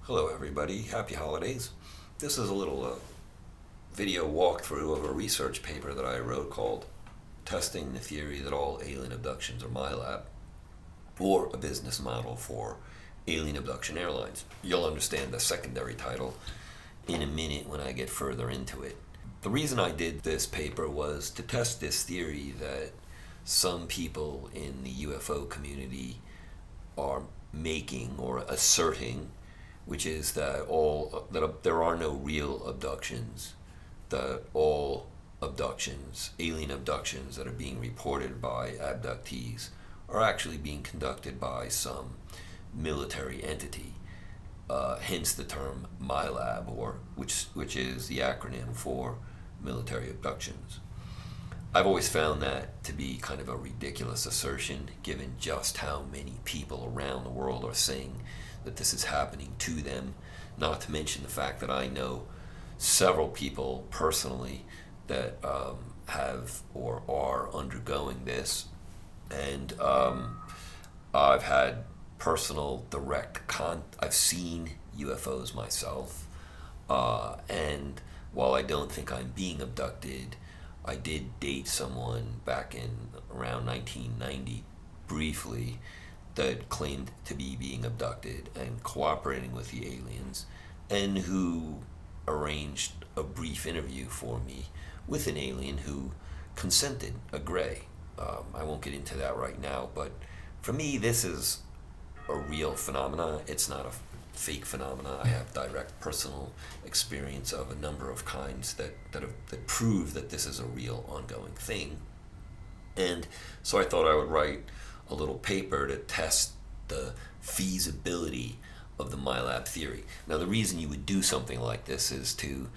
Hello everybody, happy holidays. This is a little video walkthrough of a research paper that I wrote called Testing the Theory That All Alien Abductions Are MILAB, or a business model for alien abduction airlines. You'll understand the secondary title in a minute when I get further into it. The reason I did this paper was to test this theory that some people in the UFO community are making or asserting, which is that there are no real abductions, that all abductions, alien abductions that are being reported by abductees are actually being conducted by some military entity, hence the term MILAB, which is the acronym for Military Abductions. I've always found that to be kind of a ridiculous assertion, given just how many people around the world are saying that this is happening to them, not to mention the fact that I know several people personally that have or are undergoing this, and I've had personal direct I've seen UFOs myself, and while I don't think I'm being abducted, I did date someone back in around 1990 briefly that claimed to be being abducted and cooperating with the aliens, and who arranged a brief interview for me with an alien who consented, a gray. I won't get into that right now, but for me this is a real phenomena. It's not a fake phenomena. I have direct personal experience of a number of kinds that prove that this is a real ongoing thing. And so I thought I would write a little paper to test the feasibility of the MILAB theory. Now, the reason you would do something like this is to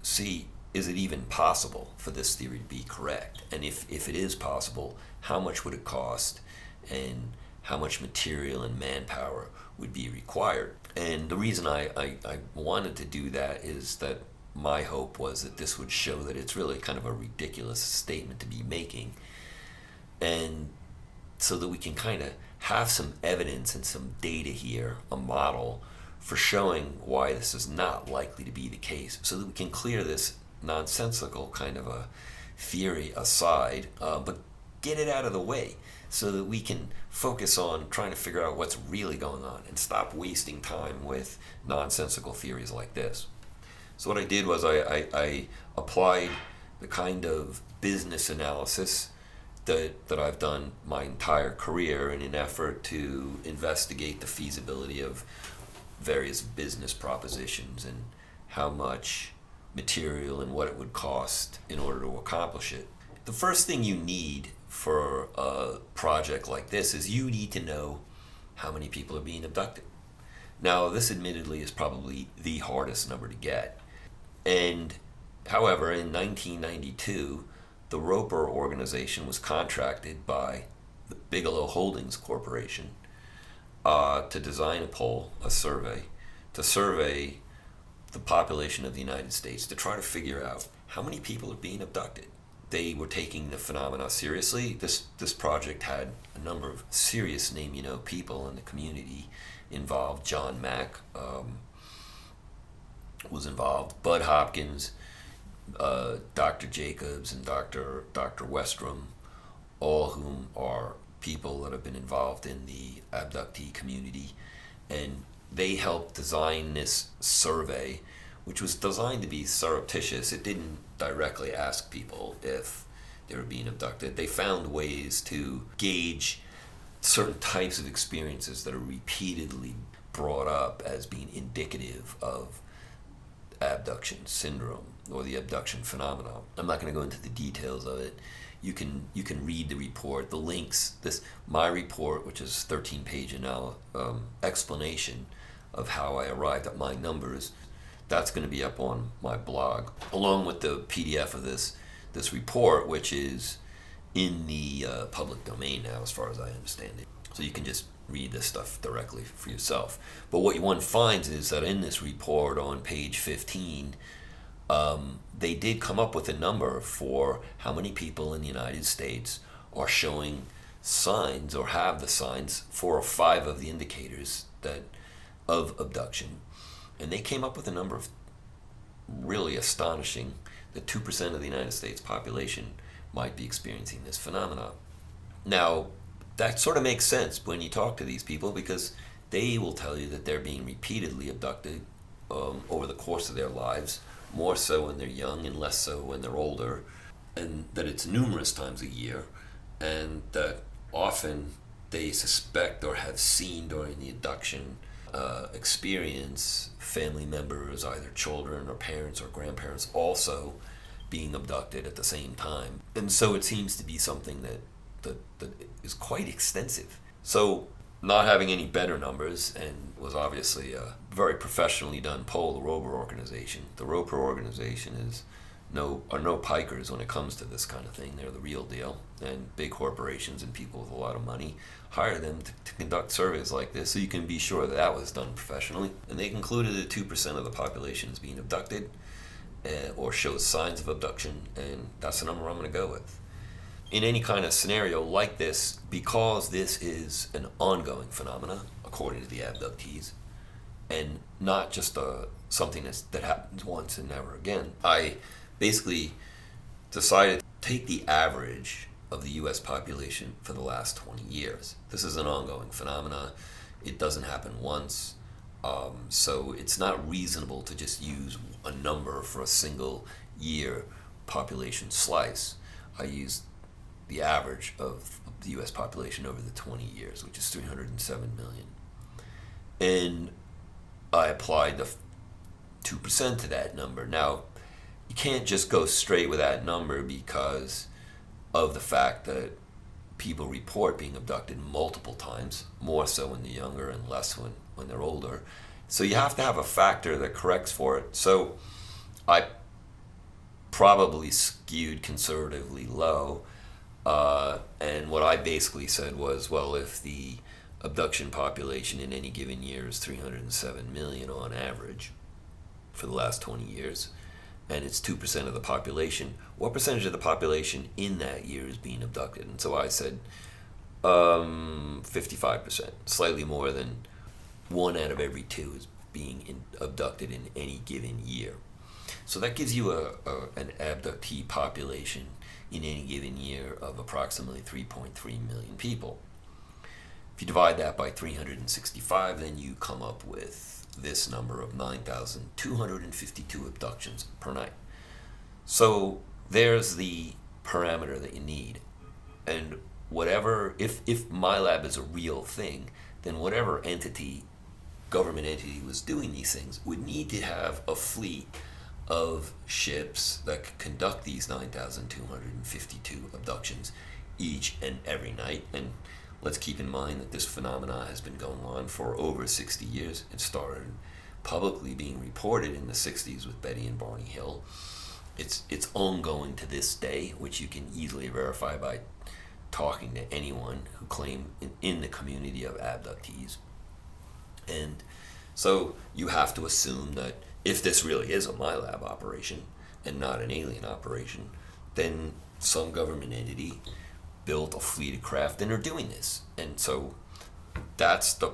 see, is it even possible for this theory to be correct? And if it is possible, how much would it cost, and how much material and manpower would be required? And the reason I wanted to do that is that my hope was that this would show that it's really kind of a ridiculous statement to be making, and so that we can kind of have some evidence and some data here, a model for showing why this is not likely to be the case, so that we can clear this nonsensical kind of a theory aside, but get it out of the way so that we can focus on trying to figure out what's really going on and stop wasting time with nonsensical theories like this. So what I did was I applied the kind of business analysis that I've done my entire career in an effort to investigate the feasibility of various business propositions and how much material and what it would cost in order to accomplish it. The first thing you need for a project like this is you need to know how many people are being abducted. Now, this admittedly is probably the hardest number to get. And however, in 1992, the Roper organization was contracted by the Bigelow Holdings Corporation to design a survey, to survey the population of the United States, to try to figure out how many people are being abducted. They were taking the phenomena seriously. This project had a number of serious people in the community involved. John Mack was involved, Bud Hopkins, Dr. Jacobs, and Dr. Westrom, all whom are people that have been involved in the abductee community, and they helped design this survey, which was designed to be surreptitious. It didn't directly ask people if they were being abducted. They found ways to gauge certain types of experiences that are repeatedly brought up as being indicative of abduction syndrome or the abduction phenomenon. I'm not going to go into the details of it. You can read the report, the links. My report, which is 13-page explanation of how I arrived at my numbers, that's going to be up on my blog, along with the PDF of this report, which is in the public domain now, as far as I understand it. So you can just read this stuff directly for yourself. But what one finds is that in this report on page 15, they did come up with a number for how many people in the United States are showing signs or have the signs, 4 or 5 of the indicators that of abduction, and they came up with a number of really astonishing, that 2% of the United States population might be experiencing this phenomenon. Now, that sort of makes sense when you talk to these people, because they will tell you that they're being repeatedly abducted over the course of their lives, more so when they're young and less so when they're older, and that it's numerous times a year, and that often they suspect or have seen during the abduction experience family members, either children or parents or grandparents, also being abducted at the same time. And so it seems to be something that is quite extensive. So, not having any better numbers, and was obviously a very professionally done poll, the Roper organization. The Roper organization are no pikers when it comes to this kind of thing. They're the real deal, and big corporations and people with a lot of money hire them to conduct surveys like this, so you can be sure that was done professionally. And they concluded that 2% of the population is being abducted or shows signs of abduction, and that's the number I'm going to go with. In any kind of scenario like this, because this is an ongoing phenomena, according to the abductees, and not just something that happens once and never again, I basically decided to take the average of the U.S. population for the last 20 years. This is an ongoing phenomena. It doesn't happen once, so it's not reasonable to just use a number for a single year population slice. I used the average of the U.S. population over the 20 years, which is 307 million. And I applied the 2% to that number. Now, you can't just go straight with that number because of the fact that people report being abducted multiple times, more so when they're younger and less when they're older. So you have to have a factor that corrects for it. So I probably skewed conservatively low. And what I basically said was, well, if the abduction population in any given year is 307 million on average for the last 20 years, and it's 2% of the population, what percentage of the population in that year is being abducted? And so I said 55%, slightly more than 1 out of every 2 is being abducted in any given year. So that gives you an abductee population in any given year of approximately 3.3 million people. If you divide that by 365, then you come up with this number of 9,252 abductions per night. So there's the parameter that you need. And whatever, if MILAB is a real thing, then whatever government entity was doing these things would need to have a fleet of ships that could conduct these 9,252 abductions each and every night. And let's keep in mind that this phenomena has been going on for over 60 years. It started publicly being reported in the 60s with Betty and Barney Hill. It's ongoing to this day, which you can easily verify by talking to anyone who claim in the community of abductees. And so you have to assume that if this really is a MILAB operation and not an alien operation, then some government entity built a fleet of craft and are doing this. And so that's the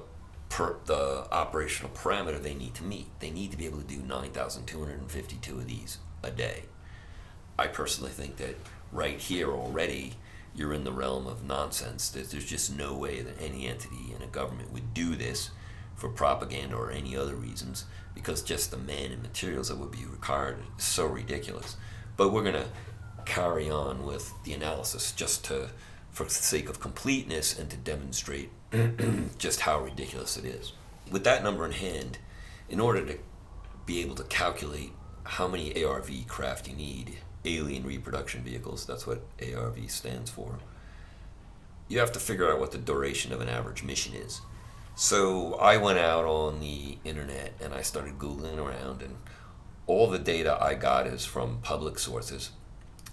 operational parameter they need to meet. They need to be able to do 9,252 of these a day. I personally think that right here already you're in the realm of nonsense. There's just no way that any entity in a government would do this for propaganda or any other reasons, because just the men and materials that would be required is so ridiculous. But we're going to carry on with the analysis just for the sake of completeness and to demonstrate just how ridiculous it is. With that number in hand, in order to be able to calculate how many ARV craft you need, alien reproduction vehicles, that's what ARV stands for, you have to figure out what the duration of an average mission is. So I went out on the internet and I started Googling around, and all the data I got is from public sources.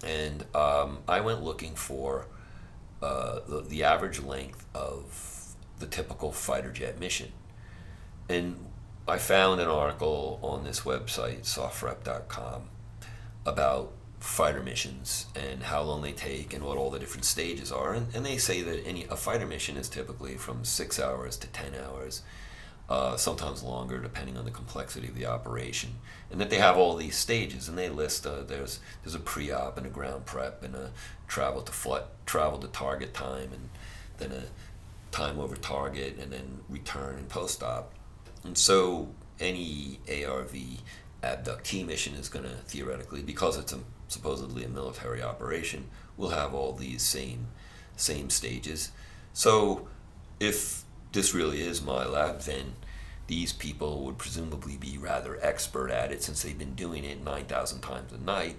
And I went looking for the average length of the typical fighter jet mission. And I found an article on this website, sofrep.com, about fighter missions and how long they take and what all the different stages are. And they say that a fighter mission is typically from 6 hours to 10 hours. sometimes longer depending on the complexity of the operation, and that they have all these stages, and they list there's a pre-op and a ground prep and a travel to target time, and then a time over target, and then return and post-op. And so any ARV abductee mission is going to theoretically, because it's supposedly a military operation, will have all these same stages. So if this really is MILAB, then these people would presumably be rather expert at it, since they've been doing it 9,000 times a night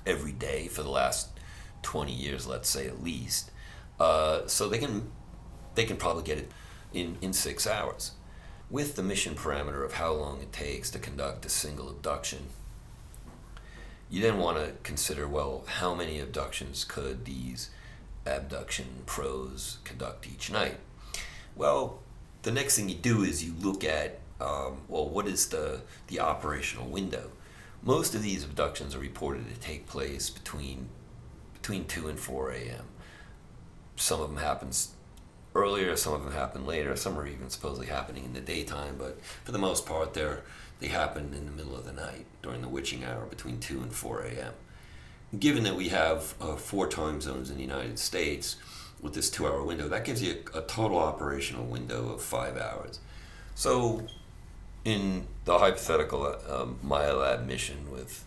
every day for the last 20 years, let's say, at least. So they can probably get it in 6 hours. With the mission parameter of how long it takes to conduct a single abduction, you then want to consider, well, how many abductions could these abduction pros conduct each night? Well, the next thing you do is you look at, what is the operational window? Most of these abductions are reported to take place between 2 and 4 a.m. Some of them happens earlier, some of them happen later, some are even supposedly happening in the daytime, but for the most part they happen in the middle of the night during the witching hour between 2 and 4 a.m. Given that we have 4 time zones in the United States with this 2-hour window, that gives you a total operational window of 5 hours. So in the hypothetical MILAB mission with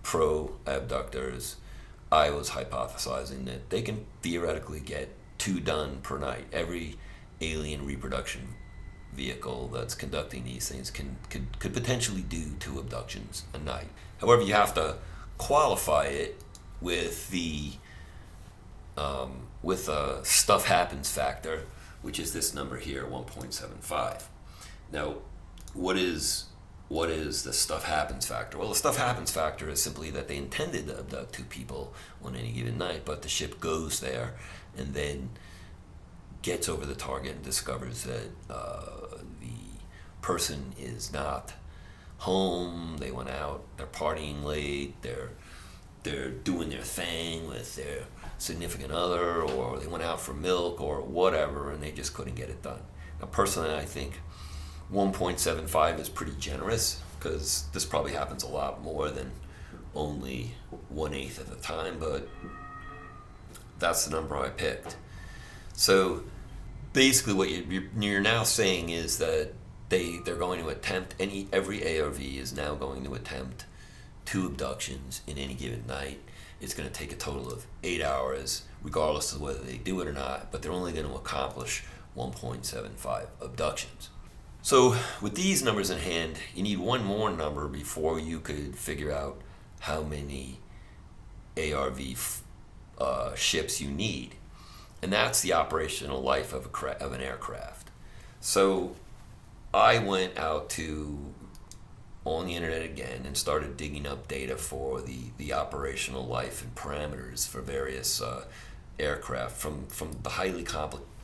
pro abductors, I was hypothesizing that they can theoretically get 2 done per night. Every alien reproduction vehicle that's conducting these things could potentially do 2 abductions a night. However, you have to qualify it with the stuff happens factor, which is this number here, 1.75. Now, what is the stuff happens factor? Well, the stuff happens factor is simply that they intended to abduct 2 people on any given night, but the ship goes there and then gets over the target and discovers that the person is not home. They went out, they're partying late, they're doing their thing with their significant other, or they went out for milk or whatever, and they just couldn't get it done. Now, personally, I think 1.75 is pretty generous, because this probably happens a lot more than only 1/8 of the time, but that's the number I picked. So basically what you're now saying is that they're going to attempt, every ARV is now going to attempt 2 abductions in any given night. It's going to take a total of 8 hours, regardless of whether they do it or not, but they're only going to accomplish 1.75 abductions. So with these numbers in hand, you need one more number before you could figure out how many ARV ships you need, and that's the operational life of an aircraft. So I went out on the internet again and started digging up data for the operational life and parameters for various aircraft, from the highly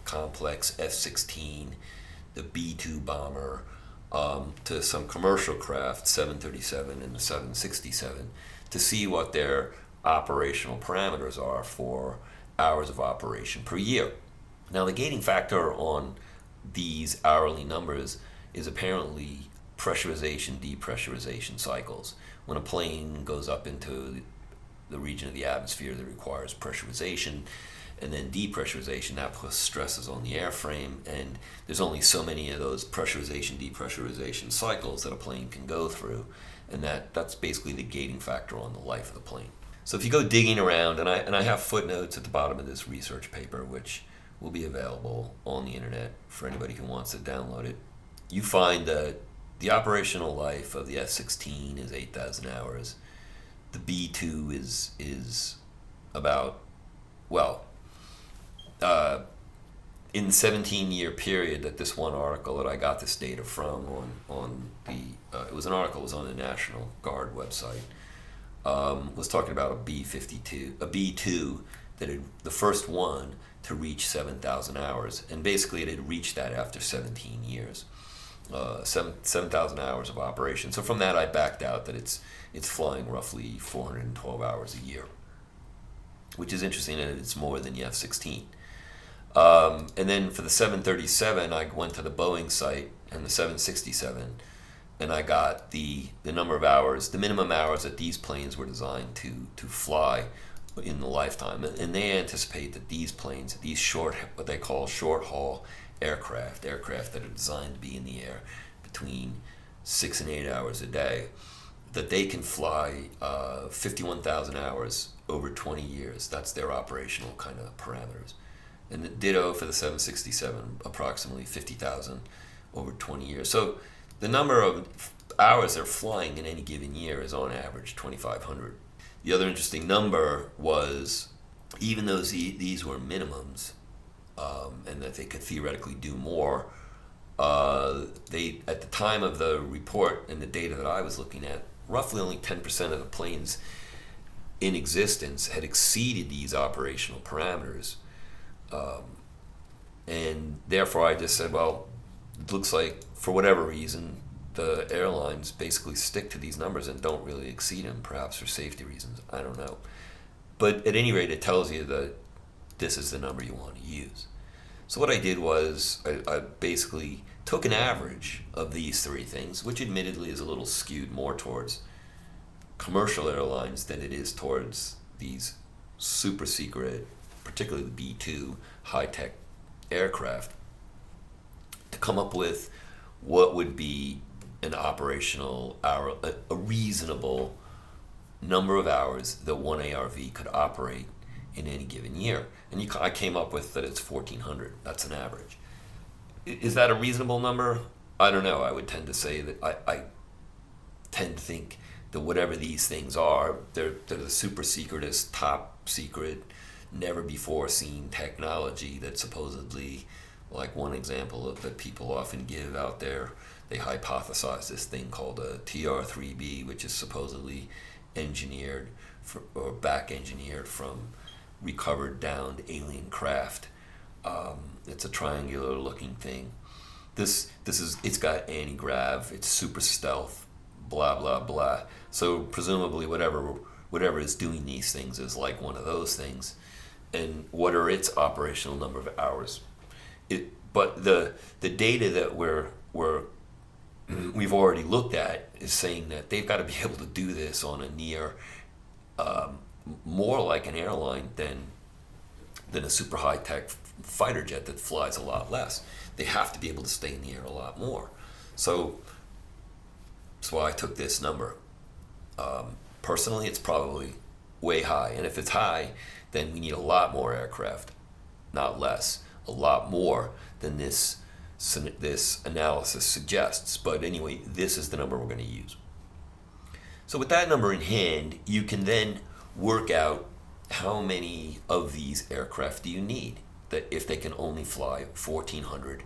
complex F-16, the B-2 bomber, to some commercial craft, 737 and the 767, to see what their operational parameters are for hours of operation per year. Now, the gating factor on these hourly numbers is apparently pressurization, depressurization cycles. When a plane goes up into the region of the atmosphere that requires pressurization and then depressurization, that puts stresses on the airframe, and there's only so many of those pressurization, depressurization cycles that a plane can go through, and that's basically the gating factor on the life of the plane. So if you go digging around, and I have footnotes at the bottom of this research paper, which will be available on the internet for anybody who wants to download it, you find that the operational life of the F-16 is 8,000 hours. The B-2 is about, in the 17-year period that this one article that I got this data from it was an article that was on the National Guard website, was talking about a B-2 that had the first one to reach 7,000 hours, and basically it had reached that after 17 years. 7,000 hours of operation. So from that I backed out that it's flying roughly 412 hours a year, which is interesting, and it's more than the F-16. And then for the 737, I went to the Boeing site and the 767, and I got the number of hours, the minimum hours that these planes were designed to fly in the lifetime. And they anticipate that these planes, these what they call short haul aircraft that are designed to be in the air between 6 and 8 hours a day, that they can fly 51,000 hours over 20 years. That's their operational kind of parameters. And the ditto for the 767, approximately 50,000 over 20 years. So the number of hours they're flying in any given year is on average 2,500. The other interesting number was, even though these were minimums, and that they could theoretically do more, they, at the time of the report and the data that I was looking at, roughly only 10% of the planes in existence had exceeded these operational parameters. And therefore I just said, well, it looks like for whatever reason the airlines basically stick to these numbers and don't really exceed them, perhaps for safety reasons, I don't know. But at any rate, it tells you that this is the number you want to use. So what I did was I basically took an average of these three things, which admittedly is a little skewed more towards commercial airlines than it is towards these super secret, particularly the B-2 high-tech aircraft, to come up with what would be an operational hour, a reasonable number of hours that one ARV could operate in any given year. And I came up with that it's 1,400. That's an average. Is that a reasonable number? I don't know. I would tend to say that I tend to think that whatever these things are, they're the super secretest, top secret, never before seen technology that supposedly, like one example of that people often give out there, they hypothesize this thing called a TR-3B, which is supposedly engineered or back engineered from recovered downed alien craft. It's a triangular looking thing. It's got anti-grav, it's super stealth, blah blah blah. So presumably whatever is doing these things is like one of those things. And what are its operational number of hours? But the data that we've already looked at is saying that they've got to be able to do this on a near more like an airline than a super high-tech fighter jet that flies a lot less. They have to be able to stay in the air a lot more. So that's why I took this number. Personally, it's probably way high. And if it's high, then we need a lot more aircraft, not less, a lot more than this analysis suggests. But anyway, this is the number we're going to use. So with that number in hand, you can then work out how many of these aircraft do you need, that if they can only fly 1,400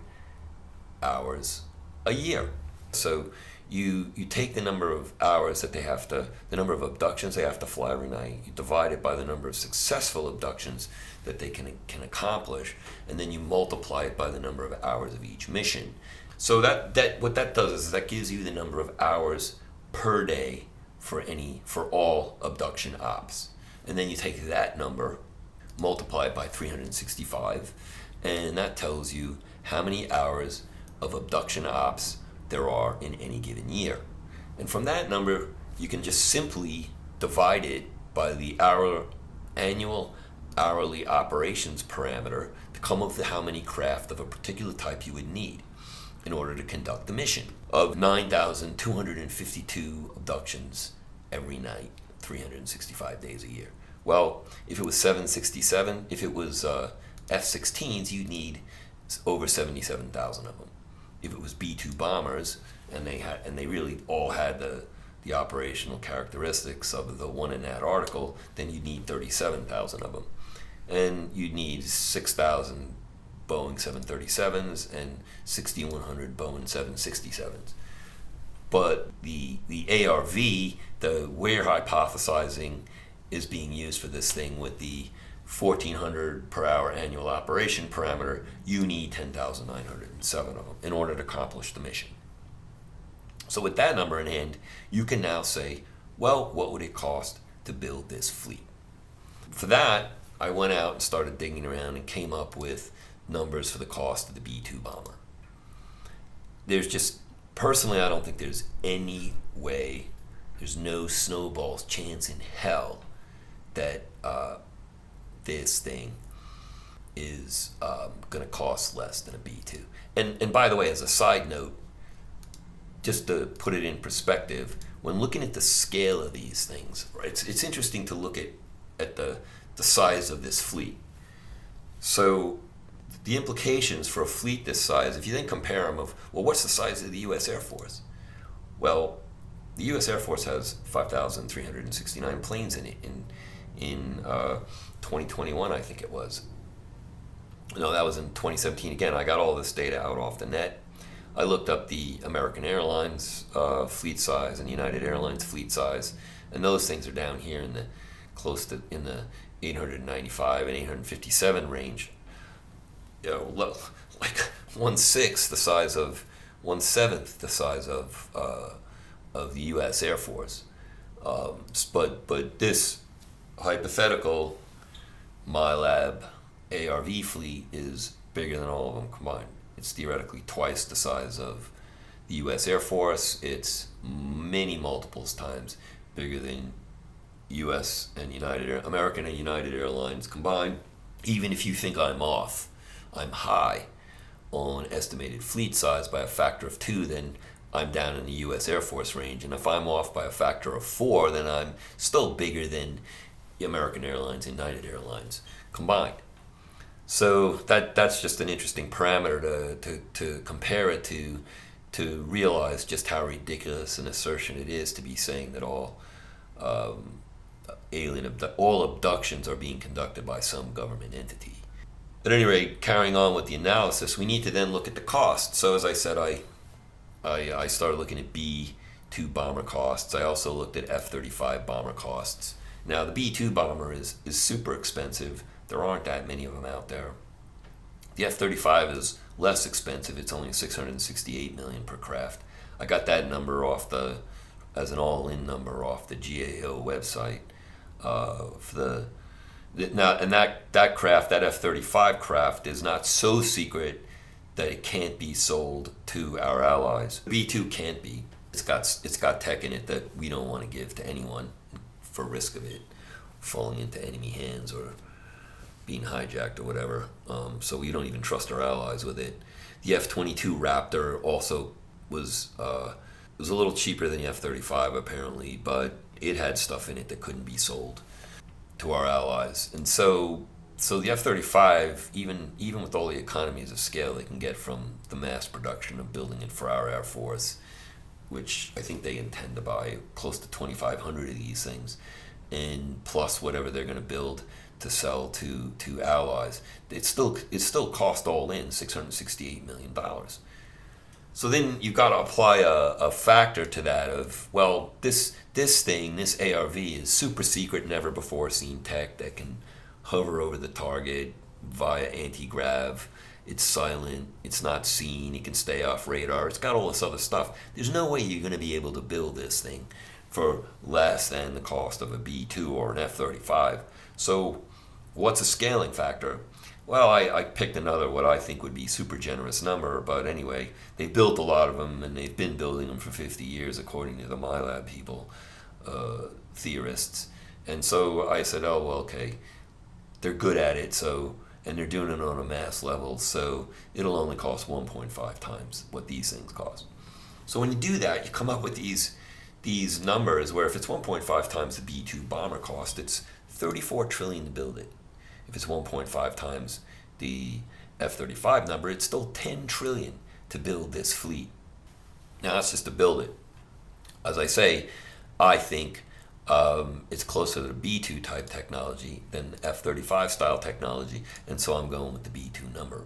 hours a year. So you take the number of hours that the number of abductions they have to fly every night, you divide it by the number of successful abductions that they can accomplish, and then you multiply it by the number of hours of each mission. So that what that does is that gives you the number of hours per day for all abduction ops. And then you take that number, multiply it by 365, and that tells you how many hours of abduction ops there are in any given year. And from that number, you can just simply divide it by the annual hourly operations parameter to come up with how many craft of a particular type you would need in order to conduct the mission of 9,252 abductions every night, 365 days a year. Well, if it was 767, if it was F-16s, you'd need over 77,000 of them. If it was B-2 bombers, and they really all had the operational characteristics of the one in that article, then you'd need 37,000 of them. And you'd need 6,000 Boeing 737s and 6,100 Boeing 767s. But the ARV, we're hypothesizing, is being used for this thing with the 1,400 per hour annual operation parameter. You need 10,907 of them in order to accomplish the mission. So with that number in hand, you can now say, well, what would it cost to build this fleet? For that, I went out and started digging around and came up with numbers for the cost of the B-2 bomber. there's just, personally, I don't think there's any way, there's no snowball's chance in hell that this thing is going to cost less than a B2. And by the way, as a side note, just to put it in perspective, when looking at the scale of these things, right, it's interesting to look at the size of this fleet. So the implications for a fleet this size, if you then compare them of, well, what's the size of the U.S. Air Force? Well, the U.S. Air Force has 5,369 planes in it in 2021, I think it was. No, that was in 2017. Again, I got all this data out off the net. I looked up the American Airlines fleet size and United Airlines fleet size, and those things are down here in the 895 and 857 range. You know, like 1/6 the size of 1/7 the size of the U.S. Air Force. But this hypothetical MILAB ARV fleet is bigger than all of them combined. It's theoretically twice the size of the U.S. Air Force. It's many multiples times bigger than U.S. and American and United Airlines combined. Even if you think I'm off, I'm high on estimated fleet size by a factor of 2, then I'm down in the U.S. Air Force range. And if I'm off by a factor of 4, then I'm still bigger than the American Airlines and United Airlines combined. So that's just an interesting parameter to compare it to realize just how ridiculous an assertion it is to be saying that all abductions are being conducted by some government entity. At any rate, carrying on with the analysis, we need to then look at the cost. So as I said, I started looking at B-2 bomber costs. I also looked at F-35 bomber costs. Now the B-2 bomber is super expensive. There aren't that many of them out there. The F-35 is less expensive. It's only $668 million per craft. I got that number as an all-in number off the GAO website. That craft, that F-35 craft, is not so secret that it can't be sold to our allies. B-2 can't be. It's got tech in it that we don't want to give to anyone for risk of it falling into enemy hands or being hijacked or whatever. So we don't even trust our allies with it. The F-22 Raptor also was a little cheaper than the F-35 apparently, but it had stuff in it that couldn't be sold to our allies. And so the F-35, even with all the economies of scale they can get from the mass production of building it for our Air Force, which I think they intend to buy close to 2,500 of these things, and plus whatever they're going to build to sell to allies, it still cost all in $668 million. So then you've got to apply a factor to that of, well, this ARV is super secret, never before seen tech that can hover over the target via anti-grav. It's silent, it's not seen, it can stay off radar, it's got all this other stuff. There's no way you're going to be able to build this thing for less than the cost of a B-2 or an F-35. So what's a scaling factor? Well, I picked another, what I think would be super generous number, but anyway, they built a lot of them, and they've been building them for 50 years, according to the MILAB people, theorists. And so I said, oh, well, okay, they're good at it, and they're doing it on a mass level, so it'll only cost 1.5 times what these things cost. So when you do that, you come up with these numbers where if it's 1.5 times the B-2 bomber cost, it's $34 trillion to build it. If it's 1.5 times the F-35 number, it's still $10 trillion to build this fleet. Now that's just to build it. As I say, I think it's closer to the B-2 type technology than F-35 style technology, and so I'm going with the B-2 number.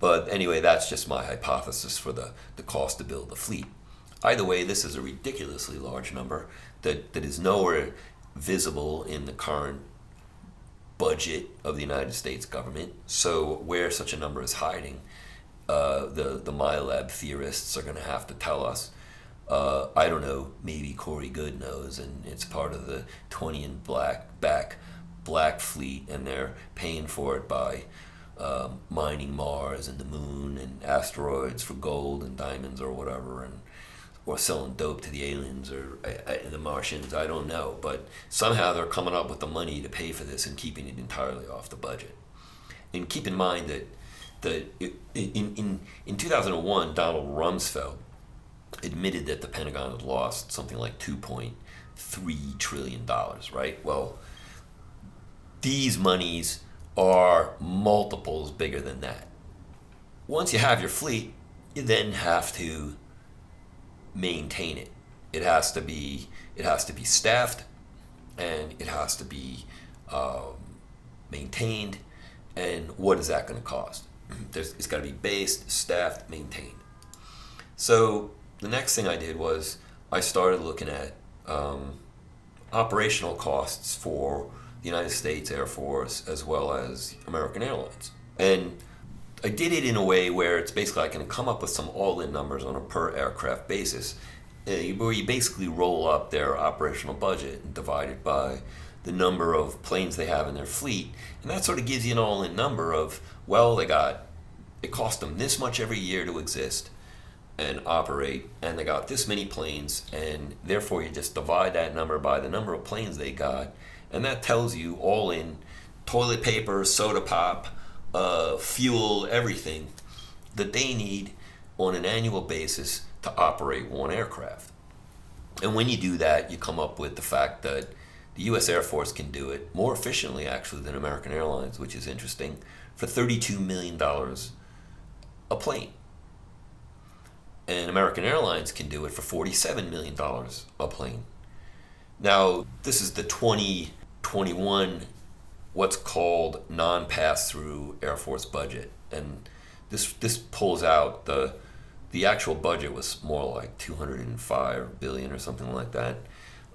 But anyway, that's just my hypothesis for the cost to build the fleet. Either way, this is a ridiculously large number that is nowhere visible in the current budget of the United States government. So where such a number is hiding, the MILAB theorists are going to have to tell us. I don't know, maybe Corey Good knows, and it's part of the 20 and black fleet, and they're paying for it by mining Mars and the moon and asteroids for gold and diamonds or whatever, and or selling dope to the aliens or the Martians. I don't know, but somehow they're coming up with the money to pay for this and keeping it entirely off the budget. And keep in mind that in 2001, Donald Rumsfeld admitted that the Pentagon had lost something like $2.3 trillion, right? Well, these monies are multiples bigger than that. Once you have your fleet, you then have to maintain it. It has to be staffed, and it has to be maintained. And what is that going to cost? It's got to be based, staffed, maintained. So the next thing I did was I started looking at operational costs for the United States Air Force as well as American Airlines. And I did it in a way where it's basically I can come up with some all-in numbers on a per aircraft basis, where you basically roll up their operational budget and divide it by the number of planes they have in their fleet, and that sort of gives you an all-in number of, well, it cost them this much every year to exist and operate, and they got this many planes, and therefore you just divide that number by the number of planes they got, and that tells you all in toilet paper, soda pop, fuel, everything that they need on an annual basis to operate one aircraft. And when you do that, you come up with the fact that the U.S. Air Force can do it more efficiently, actually, than American Airlines, which is interesting, for $32 million a plane. And American Airlines can do it for $47 million a plane. Now, this is the 2021 what's called non-pass-through Air Force budget, and this pulls out the actual budget was more like $205 billion or something like that.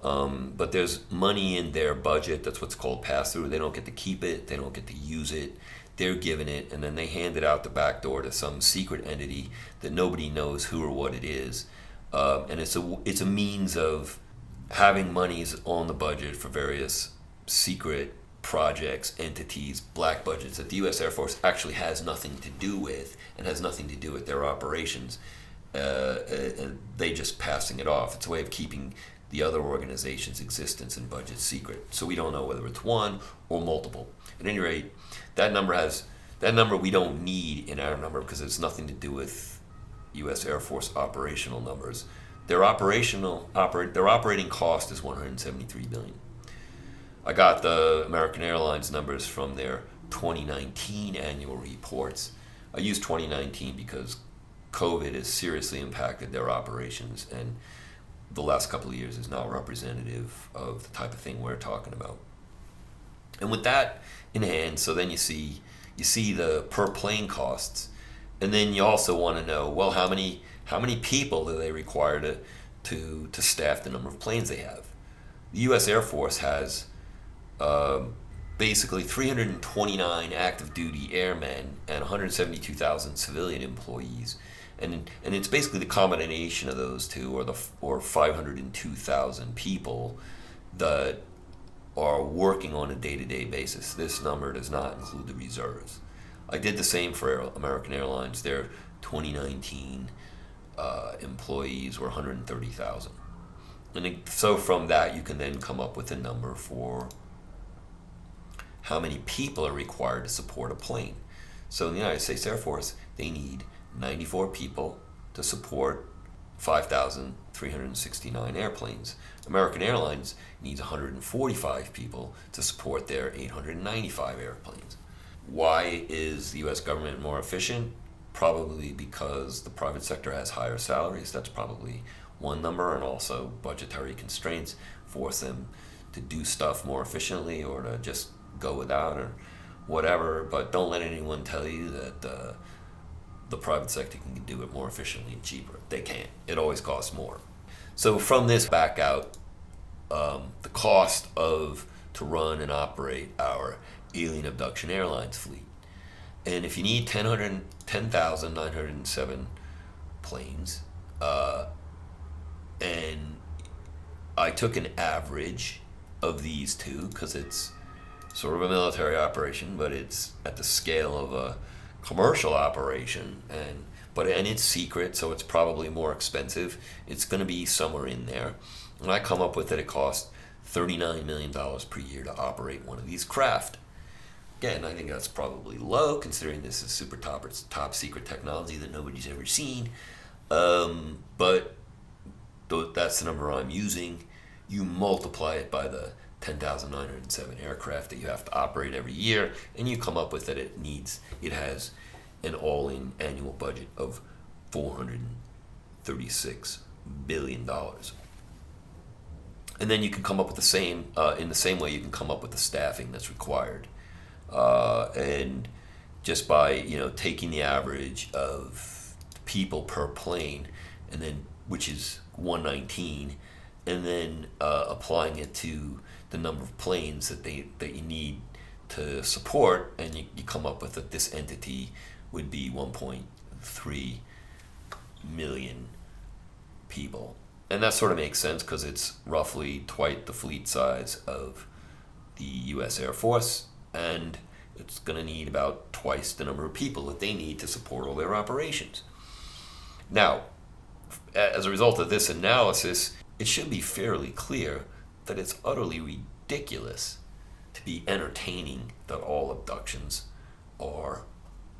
But there's money in their budget that's what's called pass-through. They don't get to keep it, they don't get to use it. They're given it, and then they hand it out the back door to some secret entity that nobody knows who or what it is. And it's a means of having monies on the budget for various secret projects, entities, black budgets that the U.S. Air Force actually has nothing to do with and has nothing to do with their operations. And they just passing it off. It's a way of keeping the other organization's existence and budget secret. So we don't know whether it's one or multiple. At any rate, that number we don't need in our number because it's nothing to do with U.S. Air Force operational numbers. Their operating cost is $173 billion. I got the American Airlines numbers from their 2019 annual reports. I use 2019 because COVID has seriously impacted their operations, and the last couple of years is not representative of the type of thing we're talking about. And with that in hand, so then you see the per plane costs, and then you also want to know, well, how many people do they require to staff the number of planes they have? The U.S. Air Force has basically 329 active duty airmen and 172,000 civilian employees, and it's basically the combination of those two, or 502,000 people that are working on a day-to-day basis. This number does not include the reserves. I did the same for American Airlines. Their 2019 employees were 130,000. And so from that, you can then come up with a number for how many people are required to support a plane. So in the United States Air Force, they need 94 people to support 5,369 airplanes. American Airlines needs 145 people to support their 895 airplanes. Why is the U.S. government more efficient? Probably because the private sector has higher salaries. That's probably one number, and also budgetary constraints force them to do stuff more efficiently or to just go without or whatever. But don't let anyone tell you that the private sector can do it more efficiently and cheaper. They can't. It always costs more. So from this back out, the cost to run and operate our alien abduction airlines fleet. And if you need 10,907 planes, and I took an average of these two because it's sort of a military operation, but it's at the scale of a commercial operation, and it's secret, so it's probably more expensive. It's going to be somewhere in there. And I come up with that it costs $39 million per year to operate one of these craft. Again, I think that's probably low, considering this is super top secret technology that nobody's ever seen. But that's the number I'm using. You multiply it by the 10,907 aircraft that you have to operate every year, and you come up with that it has an all-in annual budget of $436 billion. And then you can come up with the same, in the same way you can come up with the staffing that's required. And just by, taking the average of people per plane, and then, which is 119, and then applying it to the number of planes that you need to support, and you come up with that this entity would be 1.3 million people. And that sort of makes sense because it's roughly twice the fleet size of the U.S. Air Force, and it's going to need about twice the number of people that they need to support all their operations. Now, as a result of this analysis, it should be fairly clear that it's utterly ridiculous to be entertaining that all abductions are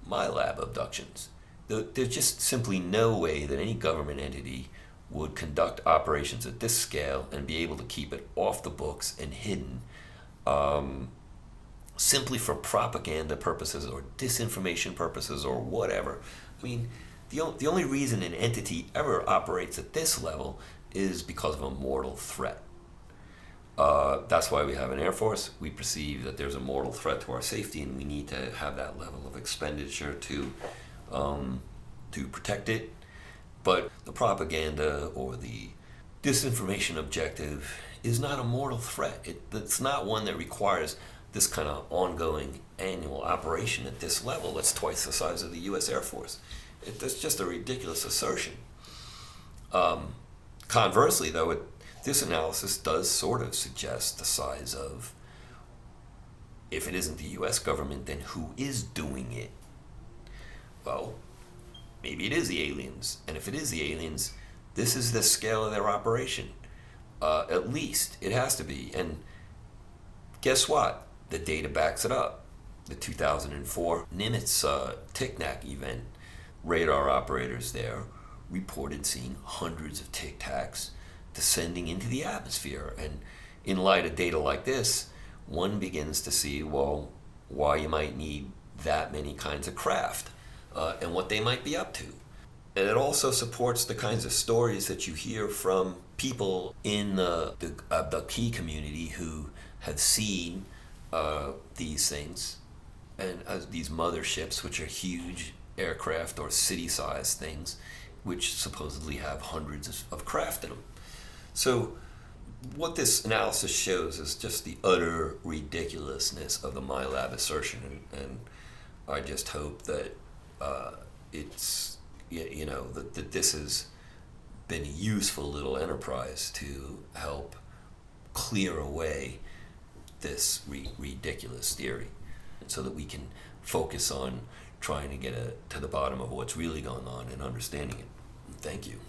MILAB abductions. There's just simply no way that any government entity would conduct operations at this scale and be able to keep it off the books and hidden simply for propaganda purposes or disinformation purposes or whatever. I mean, the only reason an entity ever operates at this level is because of a mortal threat. That's why we have an Air Force. We perceive that there's a mortal threat to our safety, and we need to have that level of expenditure to protect it. But the propaganda or the disinformation objective is not a mortal threat. It's not one that requires this kind of ongoing annual operation at this level that's twice the size of the U.S. Air Force. That's just a ridiculous assertion. Conversely, though, this analysis does sort of suggest the size of, if it isn't the U.S. government, then who is doing it? Well, maybe it is the aliens. And if it is the aliens, this is the scale of their operation. At least it has to be. And guess what? The data backs it up. The 2004 Nimitz Tic-Tac event, radar operators there reported seeing hundreds of Tic Tacs descending into the atmosphere. And in light of data like this, one begins to see, well, why you might need that many kinds of craft and what they might be up to. And it also supports the kinds of stories that you hear from people in the abductee community who have seen these things, and these motherships, which are huge aircraft or city-sized things, which supposedly have hundreds of craft in them. So what this analysis shows is just the utter ridiculousness of the MILAB assertion, and I just hope that that this has been a useful little enterprise to help clear away this ridiculous theory, so that we can focus on trying to get to the bottom of what's really going on and understanding it. Thank you.